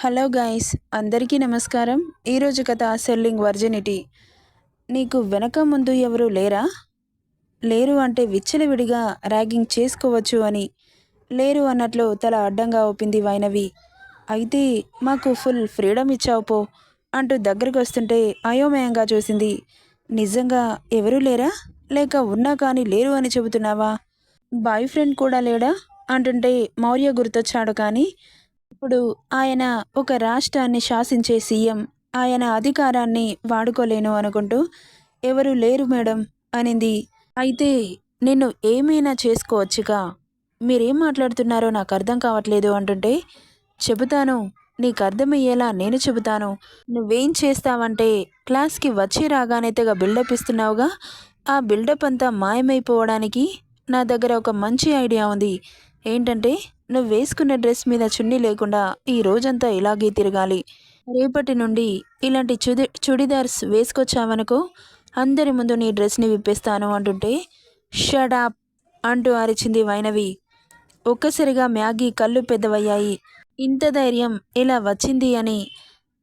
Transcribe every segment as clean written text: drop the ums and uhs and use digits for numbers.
Hello guys, అందరికీ నమస్కారం. ఈరోజు కథ సెల్లింగ్ వర్జినిటీ. నీకు వెనక ముందు ఎవరు లేరా? లేరు అంటే విచ్చలవిడిగా ర్యాగింగ్ చేసుకోవచ్చు అని. లేరు అన్నట్లు తల అడ్డంగా ఊపింది వైనవి. అయితే మాకు ఫుల్ ఫ్రీడమ్ ఇచ్చావు పో అంటూ దగ్గరికి వస్తుంటే అయోమయంగా చూసింది. నిజంగా ఎవరూ లేరా? లేక ఉన్నా కానీ లేరు అని చెబుతున్నావా? బాయ్ ఫ్రెండ్ కూడా లేడా అంటుంటే మౌర్య గుర్తొచ్చాడు. కానీ ఇప్పుడు ఆయన ఒక రాష్ట్రాన్ని శాసించే సీఎం. ఆయన అధికారాన్ని వాడుకోలేను అనుకుంటూ ఎవరు లేరు మేడం అనింది. అయితే నిన్ను ఏమైనా చేసుకోవచ్చుగా. మీరేం మాట్లాడుతున్నారో నాకు అర్థం కావట్లేదు అంటుంటే, చెబుతాను, నీకు అర్థమయ్యేలా నేను చెబుతాను. నువ్వేం చేస్తావంటే క్లాస్కి వచ్చి రాగానే తెగ బిల్డప్ ఇస్తున్నావుగా. ఆ బిల్డప్ అంతా మాయమైపోవడానికి నా దగ్గర ఒక మంచి ఐడియా ఉంది. ఏంటంటే, నువ్వు వేసుకున్న డ్రెస్ మీద చున్నీ లేకుండా ఈ రోజంతా ఇలాగే తిరగాలి. రేపటి నుండి ఇలాంటి చుడిదార్స్ వేసుకొచ్చావనుకో, అందరి ముందు నీ డ్రెస్ని విప్పేస్తాను అంటుంటే, షడాప్ అంటూ అరిచింది వైనవి. ఒక్కసారిగా మ్యాగీ కళ్ళు పెద్దవయ్యాయి. ఇంత ధైర్యం ఇలా వచ్చింది అని.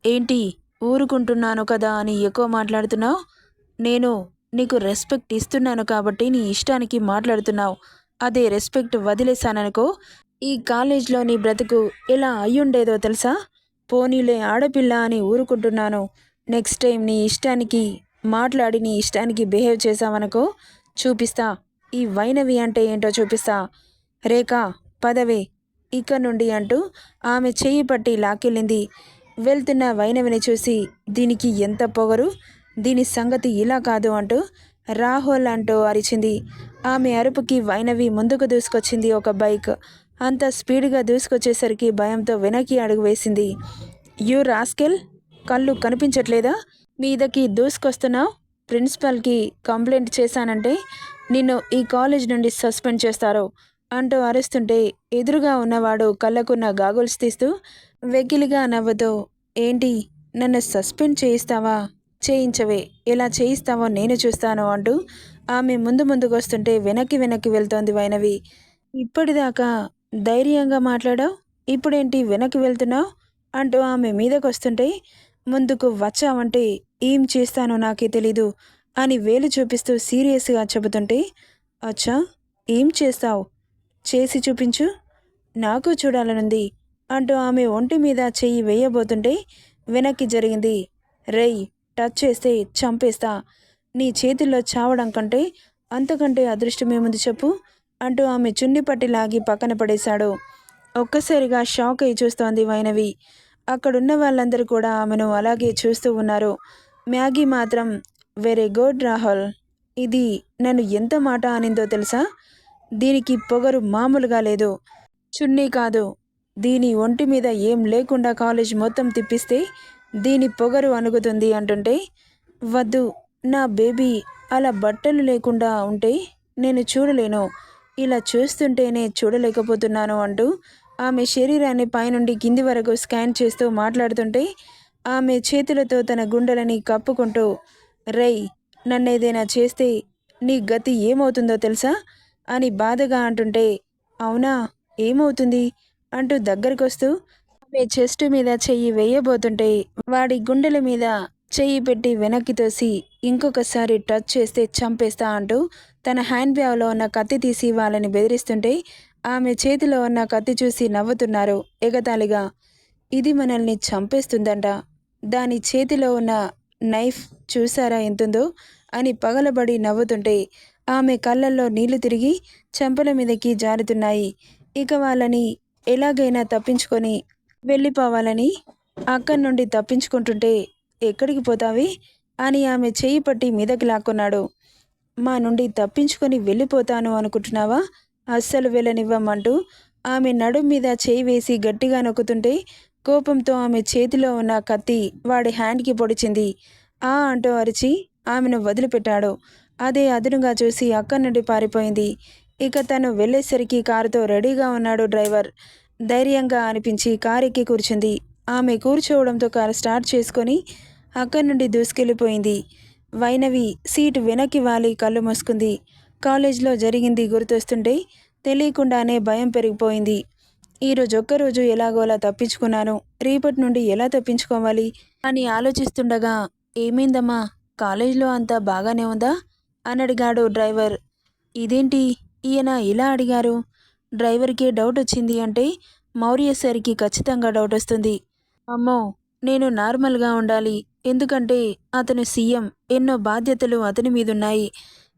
ఏంటి ఊరుకుంటున్నాను కదా అని ఎక్కువ మాట్లాడుతున్నావు? నేను నీకు రెస్పెక్ట్ ఇస్తున్నాను కాబట్టి నీ ఇష్టానికి మాట్లాడుతున్నావు. అదే రెస్పెక్ట్ వదిలేశాననుకో, ఈ కాలేజ్లో నీ బ్రతుకు ఎలా అయ్యుండేదో తెలుసా? పోనీలే ఆడపిల్ల అని ఊరుకుంటున్నాను. నెక్స్ట్ టైం నీ ఇష్టానికి మాట్లాడి నీ ఇష్టానికి బిహేవ్ చేశావనుకో, చూపిస్తా ఈ వైనవి అంటే ఏంటో చూపిస్తా. రేఖ పదవే ఇక నుండి అంటూ ఆమె చెయ్యి పట్టి లాకెళ్ళింది. వెళ్తున్న వైనవిని చూసి, దీనికి ఎంత పొగరు, దీని సంగతి ఇలా కాదు అంటూ రాహుల్ అంటూ అరిచింది. ఆమె అరుపుకి వైనవి ముందుకు దూసుకొచ్చింది ఒక బైక్. అంత స్పీడ్గా దూసుకొచ్చేసరికి భయంతో వెనక్కి అడుగు వేసింది. యూ రాస్కెల్, కళ్ళు కనిపించట్లేదా? మీదకి దూసుకొస్తున్నావు. ప్రిన్సిపల్కి కంప్లైంట్ చేశానంటే నిన్ను ఈ కాలేజ్ నుండి సస్పెండ్ చేస్తారు అంటూ అరుస్తుంటే ఎదురుగా ఉన్నవాడు కళ్ళకున్న గాగుల్స్ తీస్తూ వెకిలిగా నవ్వుతూ, ఏంటి నన్ను సస్పెండ్ చేయిస్తావా? చేయించవే, ఎలా చేయిస్తావో నేను చూస్తాను అంటూ ఆమె ముందుకు వస్తుంటే వెనక్కి వెళ్తోంది వైనవి. ఇప్పటిదాకా ధైర్యంగా మాట్లాడావు, ఇప్పుడేంటి వెనక్కి వెళ్తున్నావు అంటూ ఆమె మీదకొస్తుంటే, ముందుకు వచ్చావంటే ఏం చేస్తానో నాకే తెలీదు అని వేలు చూపిస్తూ సీరియస్గా చెబుతుంటే, అచ్చా ఏం చేస్తావు? చేసి చూపించు, నాకు చూడాలనుంది అంటూ ఆమె ఒంటి మీద చెయ్యి వేయబోతుంటే వెనక్కి జరిగింది. రేయ్, టచ్ చేస్తే చంపేస్తా. నీ చేతుల్లో చావడం కంటే అంతకంటే అదృష్టమేముంది చెప్పు అంటూ ఆమె చున్ని పట్టి లాగి పక్కన పడేశాడు. ఒక్కసారిగా షాక్ అయి చూస్తోంది వైనవి. అక్కడున్న వాళ్ళందరూ కూడా ఆమెను అలాగే చూస్తూ ఉన్నారు. మ్యాగీ మాత్రం, వెరీ గుడ్ రాహుల్, ఇది నన్ను ఎంత మాట అనిందో తెలుసా? దీనికి పొగరు మామూలుగా లేదు. చున్నీ కాదు, దీని ఒంటి మీద ఏం లేకుండా కాలేజ్ మొత్తం తిప్పిస్తే దీని పొగరు అణుగుతుంది అంటుంటే, వద్దు, నా బేబీ అలా బట్టలు లేకుండా ఉంటే నేను చూడలేను, ఇలా చూస్తుంటేనే చూడలేకపోతున్నాను అంటూ ఆమె శరీరాన్ని పైనుండి కింది వరకు స్కాన్ చేస్తూ మాట్లాడుతుంటే ఆమె చేతులతో తన గుండెలని కప్పుకుంటూ, రేయ్, నన్నేదైనా చేస్తే నీ గతి ఏమవుతుందో తెలుసా అని బాధగా అంటుంటే, అవునా, ఏమవుతుంది అంటూ దగ్గరకొస్తూ ఆమె చెస్ట్ మీద చెయ్యి వేయబోతుంటే వాడి గుండెల మీద చెయ్యి పెట్టి వెనక్కి తోసి, ఇంకొకసారి టచ్ చేస్తే చంపేస్తా అంటూ తన హ్యాండ్ బ్యాగ్లో ఉన్న కత్తి తీసి వాళ్ళని బెదిరిస్తుంటే ఆమె చేతిలో ఉన్న కత్తి చూసి నవ్వుతున్నారు ఎగతాళిగా. ఇది మనల్ని చంపేస్తుందంట, దాని చేతిలో ఉన్న నైఫ్ చూసారా ఎంతుందో అని పగలబడి నవ్వుతుంటే ఆమె కళ్ళల్లో నీళ్లు తిరిగి చెంపల మీదకి జారుతున్నాయి. ఇక వాళ్ళని ఎలాగైనా తప్పించుకొని వెళ్ళిపోవాలని అక్కడి నుండి తప్పించుకుంటుంటే, ఎక్కడికి పోతావి అని ఆమె చెయ్యి పట్టి మీదకి లాక్కున్నాడు. మా నుండి తప్పించుకొని వెళ్ళిపోతాను అనుకుంటున్నావా? అస్సలు వెళ్ళనివ్వమంటూ ఆమె నడుం మీద చేయి వేసి గట్టిగా నొక్కుతుంటే కోపంతో ఆమె చేతిలో ఉన్న కత్తి వాడి హ్యాండ్కి పొడిచింది. ఆ అంటూ అరిచి ఆమెను వదిలిపెట్టాడు. అదే అదునుగా చూసి అక్కడి నుండి పారిపోయింది. ఇక తను వెళ్ళేసరికి కారుతో రెడీగా ఉన్నాడు డ్రైవర్. ధైర్యంగా అనిపించి కారెక్కి కూర్చుంది. ఆమె కూర్చోవడంతో కారు స్టార్ట్ చేసుకొని అక్కడి నుండి దూసుకెళ్ళిపోయింది. వైనవి సీటు వెనక్కి వాలి కళ్ళు మూసుకుంది. కాలేజ్లో జరిగింది గుర్తొస్తుంటే తెలియకుండానే భయం పెరిగిపోయింది. ఈరోజు ఒక్కరోజు ఎలాగోలా తప్పించుకున్నాను, రేపటి నుండి ఎలా తప్పించుకోవాలి అని ఆలోచిస్తుండగా, ఏమైందమ్మా, కాలేజీలో అంతా బాగానే ఉందా అని అడిగాడు డ్రైవర్. ఇదేంటి ఈయన ఇలా అడిగారు? డ్రైవర్కి డౌట్ వచ్చింది అంటే మౌర్య సార్కి ఖచ్చితంగా డౌట్ వస్తుంది. అమ్మో, నేను నార్మల్గా ఉండాలి, ఎందుకంటే అతను సీఎం, ఎన్నో బాధ్యతలు అతని మీదున్నాయి.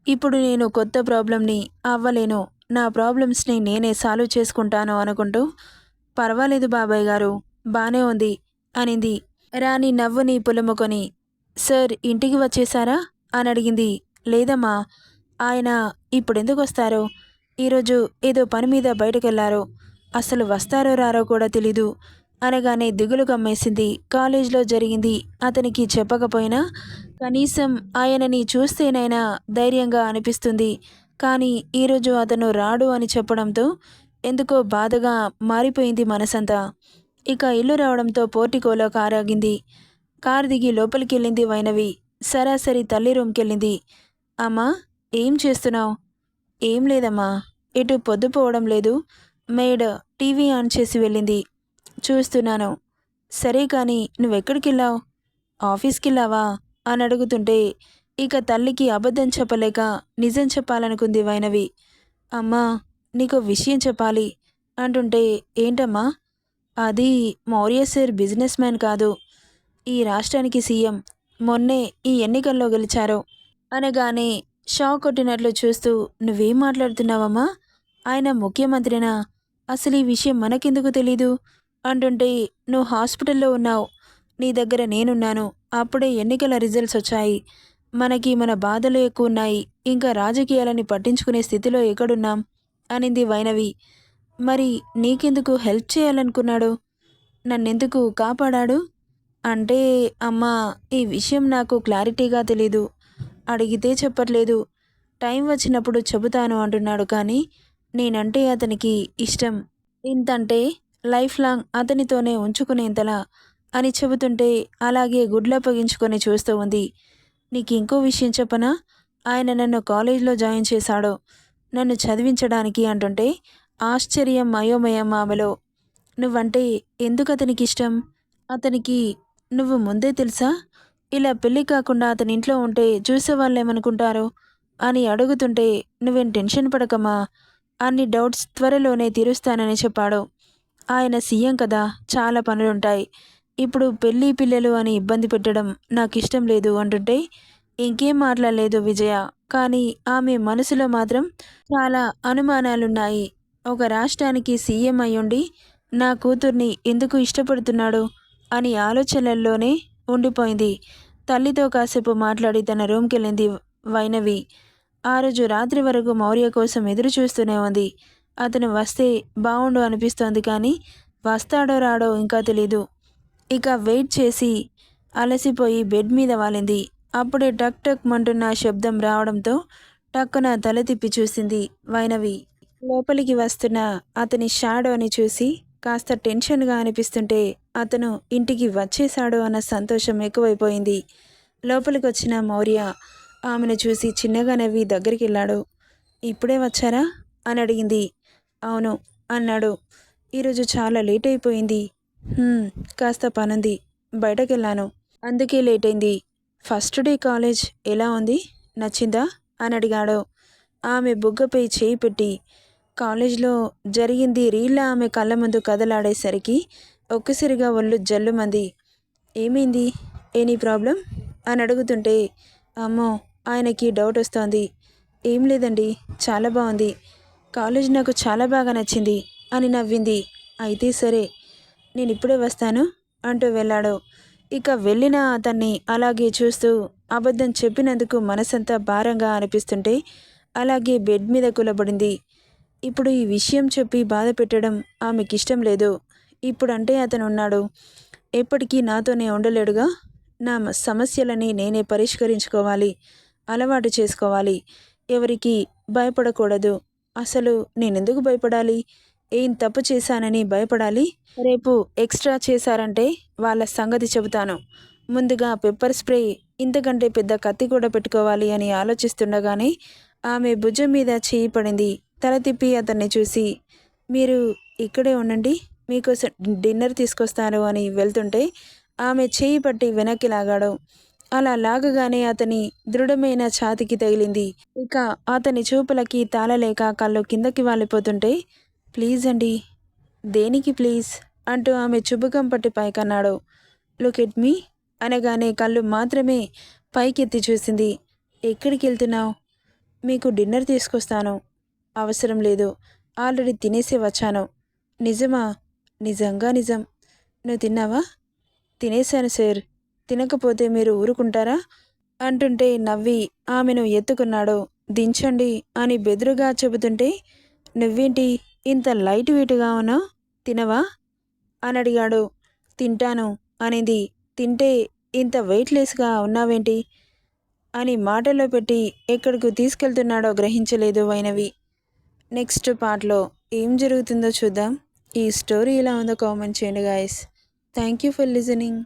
ఇప్పుడు నేను కొత్త ప్రాబ్లంని అవ్వలేను, నా ప్రాబ్లమ్స్ని నేనే సాల్వ్ చేసుకుంటాను అనుకుంటూ, పర్వాలేదు బాబాయ్ గారు, బానే ఉంది అనింది. రాణి నవ్వుని పులుముకొని, సార్ ఇంటికి వచ్చేశారా అని అడిగింది. లేదమ్మా, ఆయన ఇప్పుడెందుకు వస్తారో, ఈరోజు ఏదో పని మీద బయటకెళ్లారో, అసలు వస్తారో రారో కూడా తెలీదు అనగానే దిగులు కమ్మేసింది. కాలేజీలో జరిగింది అతనికి చెప్పకపోయినా కనీసం ఆయనని చూస్తేనైనా ధైర్యంగా అనిపిస్తుంది. కానీ ఈరోజు అతను రాడు అని చెప్పడంతో ఎందుకో బాధగా మారిపోయింది మనసంతా. ఇక ఇల్లు రావడంతో పోర్టికోలో కారు ఆగింది. కారు దిగి లోపలికెళ్ళింది వైనవి. సరాసరి తల్లి రూమ్కెళ్ళింది. అమ్మా, ఏం చేస్తున్నావు? ఏం లేదమ్మా, ఇటు పొద్దుపోవడం లేదు, మేడ్ టీవీ ఆన్ చేసి వెళ్ళింది, చూస్తున్నాను. సరే కానీ నువ్వెక్కడికెళ్ళావు? ఆఫీస్కెళ్ళావా అని అడుగుతుంటే ఇక తల్లికి అబద్ధం చెప్పలేక నిజం చెప్పాలనుకుంది వైనవి. అమ్మా, నీకు విషయం చెప్పాలి అంటుంటే, ఏంటమ్మా? అది మౌర్య సార్ బిజినెస్ మ్యాన్ కాదు, ఈ రాష్ట్రానికి సీఎం, మొన్నే ఈ ఎన్నికల్లో గెలిచారు అనగానే షాక్ కొట్టినట్లు చూస్తూ, నువ్వేం మాట్లాడుతున్నావమ్మా? ఆయన ముఖ్యమంత్రినా? అసలు ఈ విషయం మనకెందుకు తెలీదు అంటుంటే, నువ్వు హాస్పిటల్లో ఉన్నావు, నీ దగ్గర నేనున్నాను, అప్పుడే ఎన్నికల రిజల్ట్స్ వచ్చాయి, మనకి మన బాధలు ఎక్కువ ఉన్నాయి, ఇంకా రాజకీయాలని పట్టించుకునే స్థితిలో ఎక్కడున్నాం అనింది వైనవి. మరి నీకెందుకు హెల్ప్ చేయాలనుకున్నాడు? నన్నెందుకు కాపాడాడు అంటే, అమ్మా, ఈ విషయం నాకు క్లారిటీగా తెలీదు, అడిగితే చెప్పట్లేదు, టైం వచ్చినప్పుడు చెబుతాను అంటున్నాడు. కానీ నేనంటే అతనికి ఇష్టం, ఇంతంటే లైఫ్ లాంగ్ అతనితోనే ఉంచుకునేంతలా అని చెబుతుంటే అలాగే గుడ్లప్పగించుకొని చూస్తూ ఉంది. నీకు ఇంకో విషయం చెప్పనా? ఆయన నన్ను కాలేజ్లో జాయిన్ చేశాడు, నన్ను చదివించడానికి అంటుంటే ఆశ్చర్యం అయోమయం ఆమెలో. నువ్వంటే ఎందుకు అతనికి ఇష్టం? అతనికి నువ్వు ముందే తెలుసా? ఇలా పెళ్ళి కాకుండా అతని ఇంట్లో ఉంటే చూసేవాళ్ళేమనుకుంటారో అని అడుగుతుంటే, నువ్వేం టెన్షన్ పడకమ్మా, అన్ని డౌట్స్ త్వరలోనే తీరుస్తానని చెప్పాడు. ఆయన సీఎం కదా, చాలా పనులుంటాయి, ఇప్పుడు పెళ్ళి పిల్లలు అని ఇబ్బంది పెట్టడం నాకు ఇష్టం లేదు అంటుంటే ఇంకేం మాట్లాడలేదు విజయ. కానీ ఆమె మనసులో మాత్రం చాలా అనుమానాలున్నాయి. ఒక రాష్ట్రానికి సీఎం అయ్యుండి నా కూతుర్ని ఎందుకు ఇష్టపడుతున్నాడు అని ఆలోచనల్లోనే ఉండిపోయింది. తల్లితో కాసేపు మాట్లాడి తన రూమ్కెళ్ళింది వైనవి. ఆ రోజు రాత్రి వరకు మౌర్య కోసం ఎదురు చూస్తూనే ఉంది. అతను వస్తే బావుండు అనిపిస్తోంది, కానీ వస్తాడో రాడో ఇంకా తెలీదు. ఇక వెయిట్ చేసి అలసిపోయి బెడ్ మీద వాలింది. అప్పుడే టక్ టక్ మంటున్న శబ్దం రావడంతో టక్కున తల తిప్పి చూసింది వైనవి. లోపలికి వస్తున్న అతని షాడోని చూసి కాస్త టెన్షన్గా అనిపిస్తుంటే అతను ఇంటికి వచ్చేశాడు అన్న సంతోషం ఎక్కువైపోయింది. లోపలికి వచ్చిన మౌర్య ఆమెను చూసి చిన్నగా నవ్వి దగ్గరికి వెళ్ళాడు. ఇప్పుడే వచ్చారా అని అడిగింది. అవును అన్నాడు. ఈరోజు చాలా లేట్ అయిపోయింది. కాస్త పనుంది, బయటకెళ్ళాను, అందుకే లేట్ అయింది. ఫస్ట్ డే కాలేజ్ ఎలా ఉంది, నచ్చిందా అని అడిగాడు. ఆమె బుగ్గపై చేయి పెట్టి కాలేజ్లో జరిగింది రీళ్ళ ఆమె కళ్ళ ముందు కదలాడేసరికి ఒక్కసారిగా ఒళ్ళు జల్లుమంది. ఏమైంది, ఎనీ ప్రాబ్లం అని అడుగుతుంటే, అమ్మో, ఆయనకి డౌట్ వస్తోంది. ఏం లేదండి, చాలా బాగుంది, కాలేజ్ నాకు చాలా బాగా నచ్చింది అని నవ్వింది. అయితే సరే, నేను ఇప్పుడే వస్తాను అంటూ వెళ్ళాడు. ఇక వెళ్ళిన అతన్ని అలాగే చూస్తూ అబద్ధం చెప్పినందుకు మనసంతా భారంగా అనిపిస్తుంటే అలాగే బెడ్ మీద కూలబడింది. ఇప్పుడు ఈ విషయం చెప్పి బాధ పెట్టడం ఆమెకిష్టం లేదు. ఇప్పుడంటే అతను ఉన్నాడు, ఎప్పటికీ నాతోనే ఉండలేడుగా. నా సమస్యలని నేనే పరిష్కరించుకోవాలి, అలవాటు చేసుకోవాలి, ఎవరికి భయపడకూడదు. అసలు నేనెందుకు భయపడాలి? ఏం తప్పు చేశానని భయపడాలి? రేపు ఎక్స్ట్రా చేశారంటే వాళ్ళ సంగతి చెబుతాను. ముందుగా పెప్పర్ స్ప్రే, ఇంతకంటే పెద్ద కత్తి కూడా పెట్టుకోవాలి అని ఆలోచిస్తుండగానే ఆమె భుజం మీద చేయి పడింది. తల తిప్పి అతన్ని చూసి, మీరు ఇక్కడే ఉండండి, మీకోసం డిన్నర్ తీసుకొస్తాను అని వెళ్తుంటే ఆమె చేయి పట్టి వెనక్కి లాగాడు. అలా లాగగానే అతని దృఢమైన ఛాతీకి తగిలింది. ఇక అతని చూపులకి తాళలేక కళ్ళు కిందకి వాలిపోతుంటే, ప్లీజ్ అండి, దేనికి ప్లీజ్ అంటూ ఆమె చుబుకం పట్టి పైకన్నాడు. లుక్ ఎట్ మీ అనగానే కళ్ళు మాత్రమే పైకెత్తి చూసింది. ఎక్కడికి వెళ్తున్నావు? మీకు డిన్నర్ తీసుకొస్తాను. అవసరం లేదు, ఆల్రెడీ తినేసి వచ్చాను. నిజమా? నిజంగా నిజం. నువ్వు తిన్నావా? తినేశాను సార్. తినకపోతే మీరు ఊరుకుంటారా అంటుంటే నవ్వి ఆమెను ఎత్తుకున్నాడు. దించండి అని బెదురుగా చెబుతుంటే, నువ్వేంటి ఇంత లైట్ వెయిట్గా ఉన్నావు, తినవా అని అడిగాడు. తింటాను అనేది. తింటే ఇంత వెయిట్లెస్గా ఉన్నావేంటి అని మాటల్లో పెట్టి ఎక్కడికి తీసుకెళ్తున్నాడో గ్రహించలేదు వైనవి. నెక్స్ట్ పార్ట్లో ఏం జరుగుతుందో చూద్దాం. ఈ స్టోరీ ఎలా ఉందో కామెంట్ చేయండి guys. Thank you for listening.